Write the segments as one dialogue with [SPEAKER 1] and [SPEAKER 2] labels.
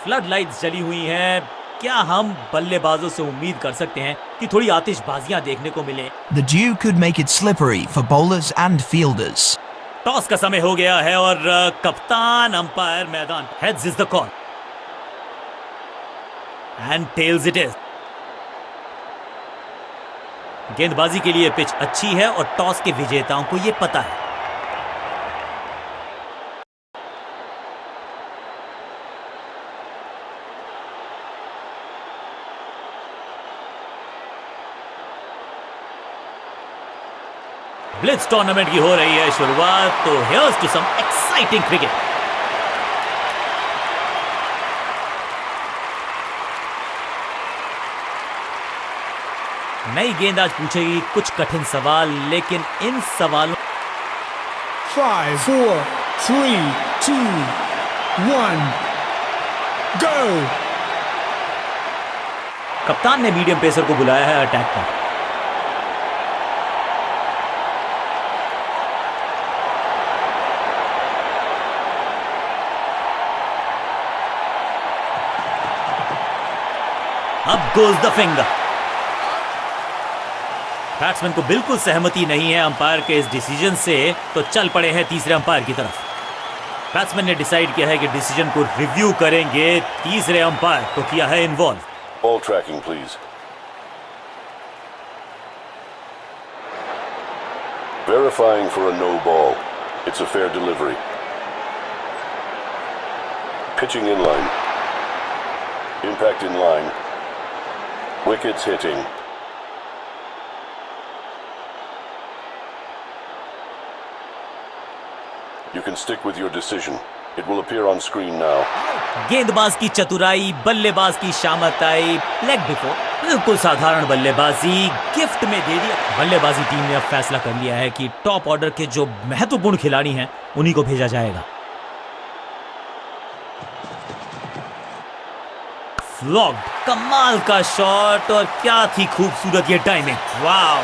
[SPEAKER 1] Flood lights जली हुई हैं। क्या हम बल्लेबाजों से उम्मीद कर सकते हैं कि थोड़ी आतिशबाजियां देखने को मिले?
[SPEAKER 2] The dew could make it slippery for bowlers and fielders.
[SPEAKER 1] Toss का समय हो गया है और कप्तान अंपायर मैदान। Heads is the call and tails it is. गेंदबाजी के लिए पिच अच्छी है और टॉस के विजेताओं को यह पता है। ब्लिट्ज टूर्नामेंट की हो रही है शुरुआत, तो here's to some exciting cricket. नई गेंद आज पूछेगी कुछ कठिन सवाल, लेकिन इन सवालों
[SPEAKER 3] 5 4 3 2 1 go।
[SPEAKER 1] कप्तान ने मीडियम पेसर को बुलाया है अटैक पर। अब गोज द फिंगर। बैट्समैन को बिल्कुल सहमति नहीं है अंपायर के इस डिसीजन से, तो चल पड़े हैं तीसरे अंपायर की तरफ। बैट्समैन ने डिसाइड किया है कि डिसीजन को रिव्यू करेंगे। तीसरे अंपायर को किया है involve.
[SPEAKER 4] Ball tracking, please. Verifying for a no ball. It's a fair delivery. Pitching in line. Impact in line. Wickets hitting. You can stick with your decision. It will appear on screen now.
[SPEAKER 1] गेंदबाज की चतुराई, बल्लेबाज की शामताई, leg before, बिल्कुल साधारण बल्लेबाजी gift में दे दिया। बल्लेबाजी टीम ने अब फैसला कर लिया है कि टॉप ऑर्डर के जो महत्वपूर्ण खिलाड़ी हैं उन्हीं को भेजा जाएगा। फ्लॉग्ड, कमाल का शॉट, और क्या थी खूबसूरत ये टाइमिंग। वाव,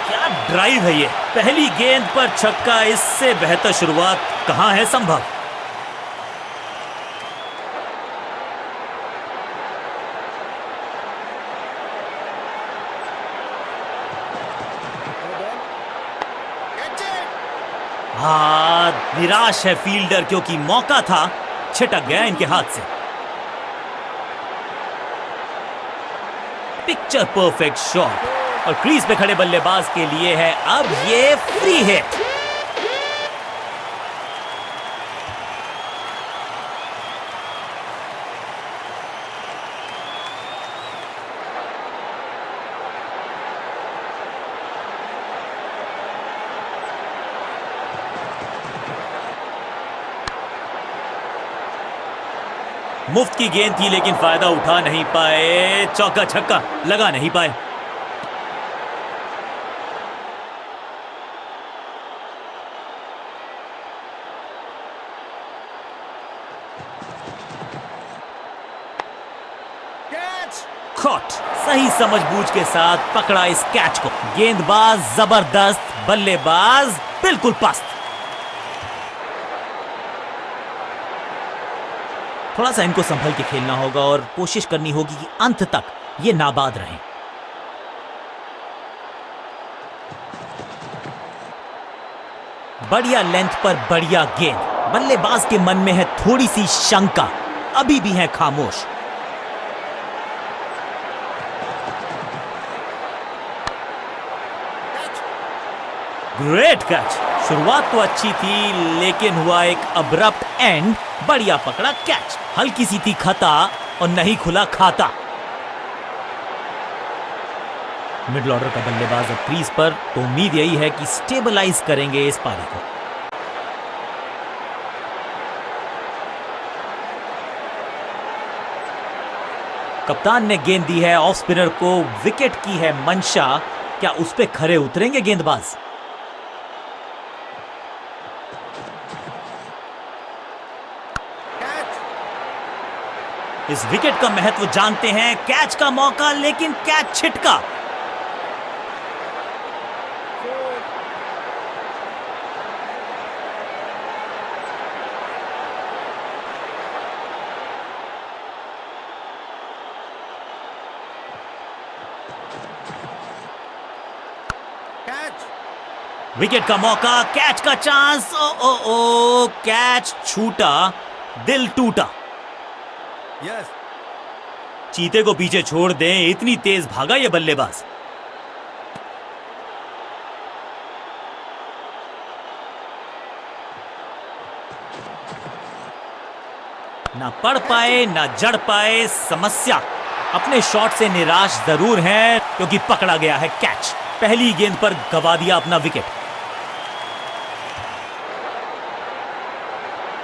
[SPEAKER 1] क्या ड्राइव है ये। पहली गेंद पर छक्का, इससे बेहतर शुरुआत कहां है संभव। निराश है फील्डर, क्योंकि मौका था, छिटक गया इनके हाथ से। पिक्चर परफेक्ट शॉट, और क्रीज पे खड़े बल्लेबाज के लिए है अब ये फ्री हिट। मुफ्त की गेंद थी, लेकिन फायदा उठा नहीं पाए। चौका छक्का लगा नहीं पाए। कॉट, सही समझबूझ के साथ पकड़ा इस कैच को। गेंदबाज जबरदस्त, बल्लेबाज बिल्कुल पस्त। थोड़ा सा इनको संभल के खेलना होगा और कोशिश करनी होगी कि अंत तक ये नाबाद रहें। बढ़िया लेंथ पर बढ़िया गेंद। बल्लेबाज के मन में है थोड़ी सी शंका, अभी भी है खामोश। Great catch. शुरुआत तो अच्छी थी, लेकिन हुआ एक अब्रप्ट एंड। बढ़िया पकड़ा कैच, हल्की सी थी खता और नहीं खुला खाता। मिडिल ऑर्डर का बल्लेबाज अब क्रीज पर, तो उम्मीद यही है कि स्टेबलाइज करेंगे इस पारी को। कप्तान ने गेंद दी है ऑफ स्पिनर को, विकेट की है मंशा। क्या उस पे खरे उतरेंगे गेंदबाज? इस विकेट का महत्व जानते हैं। कैच का मौका, लेकिन कैच छिटका। विकेट का मौका, कैच का चांस। ओ ओ ओ, कैच छूटा, दिल टूटा। चीते को पीछे छोड़ दें, इतनी तेज भागा ये बल्लेबाज। ना पढ़ पाए ना जड़ पाए, समस्या। अपने शॉट से निराश जरूर हैं क्योंकि पकड़ा गया है कैच। पहली गेंद पर गवा दिया अपना विकेट।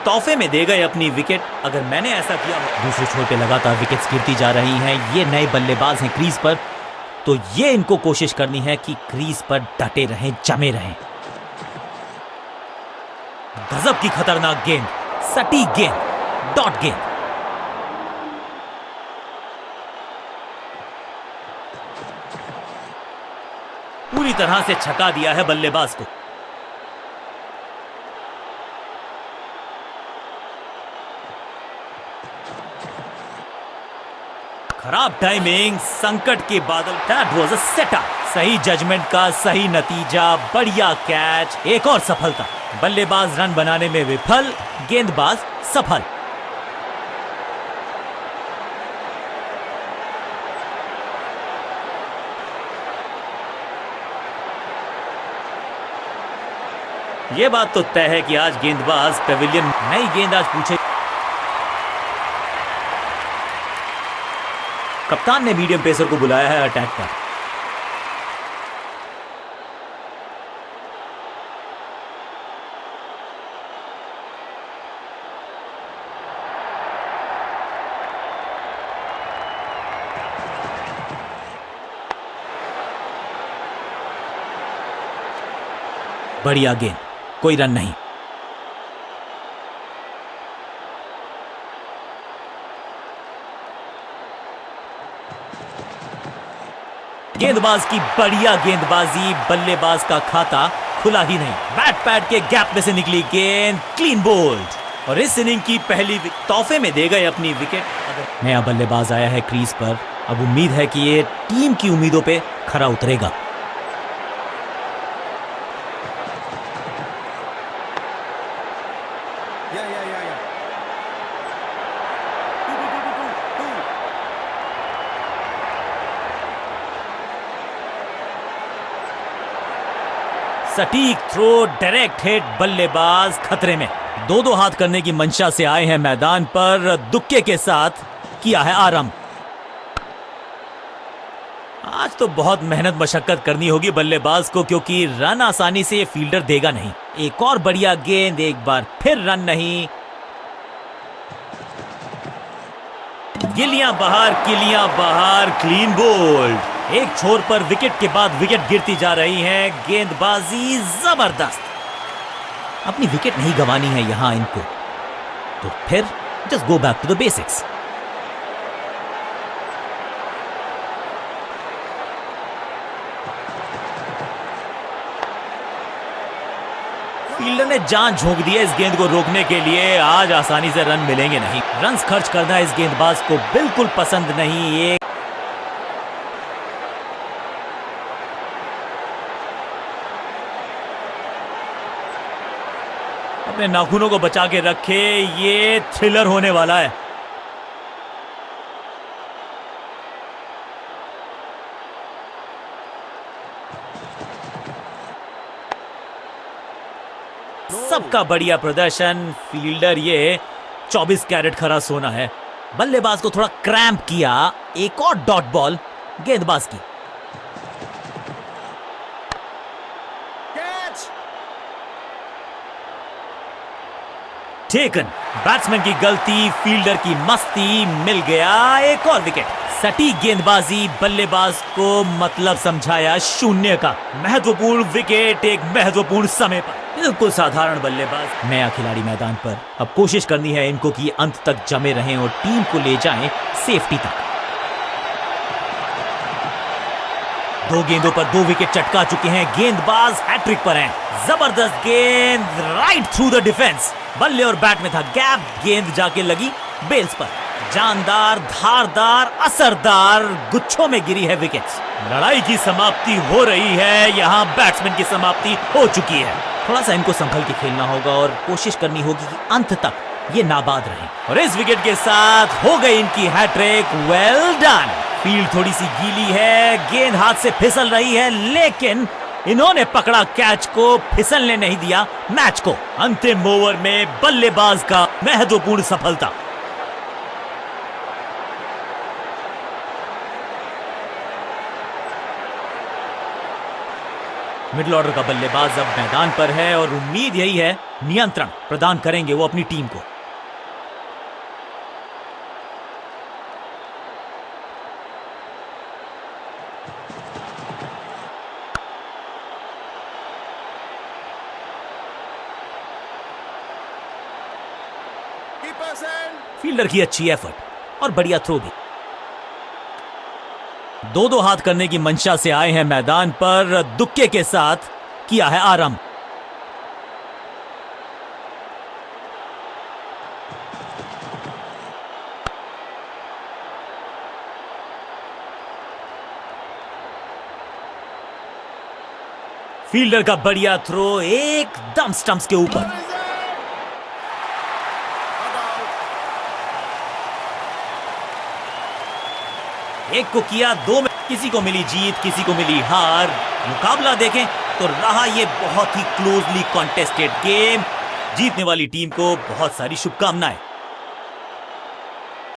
[SPEAKER 1] तोहफे में दे गए अपनी विकेट। अगर मैंने ऐसा किया, दूसरे छोर पे लगातार विकेट्स गिरती जा रही हैं। ये नए बल्लेबाज हैं क्रीज पर, तो ये इनको कोशिश करनी है कि क्रीज पर डटे रहें, जमे रहें। गजब की खतरनाक गेंद, सटीक गेंद, डॉट गेंद। पूरी तरह से छका दिया है बल्लेबाज को। खराब टाइमिंग, संकट के बादल। That was a setup. सही जजमेंट का सही नतीजा, बढ़िया कैच, एक और सफलता। बल्लेबाज रन बनाने में विफल, गेंदबाज सफल। यह बात तो तय है कि आज गेंदबाज पेविलियन नई गेंद आज पूछे। कप्तान ने मीडियम पेसर को बुलाया है अटैक पर। बढ़िया गेंद, कोई रन नहीं। गेंदबाज की बढ़िया गेंदबाजी, बल्लेबाज का खाता खुला ही नहीं। बैट पैड के गैप में से निकली गेंद, क्लीन बोल्ड। और इस इनिंग की पहली तोहफे में दे गए अपनी विकेट। नया बल्लेबाज आया है क्रीज पर। अब उम्मीद है कि ये टीम की उम्मीदों पे खरा उतरेगा। सटीक थ्रो, डायरेक्ट हिट, बल्लेबाज खतरे में। दो हाथ करने की मंशा से आए हैं मैदान पर, दुक्के के साथ किया है आरंभ। आज तो बहुत मेहनत मशक्कत करनी होगी बल्लेबाज को, क्योंकि रन आसानी से ये फील्डर देगा नहीं। एक और बढ़िया गेंद, एक बार फिर रन नहीं। किलियां बाहर, क्लीन बोल्ड। एक छोर पर विकेट के बाद विकेट गिरती जा रही है। गेंदबाजी जबरदस्त। अपनी विकेट नहीं गंवानी है यहां इनको, तो फिर just go back to the basics. Fielder ने जान झोंक दी है इस गेंद को रोकने के लिए। आज आसानी से रन मिलेंगे नहीं। रन्स खर्च करना इस गेंदबाज को बिल्कुल पसंद नहीं। अपने नाखूनों को बचा के रखे, ये थ्रिलर होने वाला है। सबका बढ़िया प्रदर्शन। फील्डर ये 24 कैरेट खरा सोना है। बल्लेबाज को थोड़ा क्रैम्प किया। एक और डॉट बॉल गेंदबाज की। टेकन। बैट्समैन की गलती, फील्डर की मस्ती, मिल गया एक और विकेट। सटीक गेंदबाजी, बल्लेबाज को मतलब समझाया शून्य का। महत्वपूर्ण विकेट एक महत्वपूर्ण समय पर। बिल्कुल साधारण बल्लेबाज। नया खिलाड़ी मैदान पर। अब कोशिश करनी है इनको कि अंत तक जमे रहें और टीम को ले जाएं सेफ्टी तक। 2 गेंदों पर 2 विकेट चटका चुके हैं। गेंदबाज हैट्रिक पर हैं। जबरदस्त गेंद, राइट थ्रू द डिफेंस। बल्ले और बैट में था गैप, गेंद जाके लगी बेल्स पर। जानदार, धारदार, असरदार गुच्छों में गिरी है विकेट्स। लड़ाई की समाप्ति हो रही है, यहाँ बैट्समैन की समाप्ति हो चुकी है। थोड़ा सा इनको संभल के खेलना होगा और कोशिश करनी होगी कि अंत तक ये नाबाद रहें। और इस विकेट के साथ हो गई इनकी हैट्रिक। Well done. फील्ड थोड़ी सी गीली है, गेंद हाथ से फिसल रही है, लेकिन इन्होंने पकड़ा कैच को, फिसलने नहीं दिया मैच को। अंतिम ओवर में बल्लेबाज का महत्वपूर्ण सफलता। मिडिल ऑर्डर का बल्लेबाज अब मैदान पर है और उम्मीद यही है नियंत्रण प्रदान करेंगे वो अपनी टीम को। फील्डर की अच्छी एफर्ट और बढ़िया थ्रो भी। दो हाथ करने की मंशा से आए हैं मैदान पर, दुक्के के साथ किया है आरंभ। फील्डर का बढ़िया थ्रो एकदम स्टंप्स के ऊपर। एक को किया, दो में किसी को मिली जीत, किसी को मिली हार। मुकाबला देखें तो रहा ये बहुत ही क्लोजली कॉन्टेस्टेड गेम। जीतने वाली टीम को बहुत सारी शुभकामनाएं।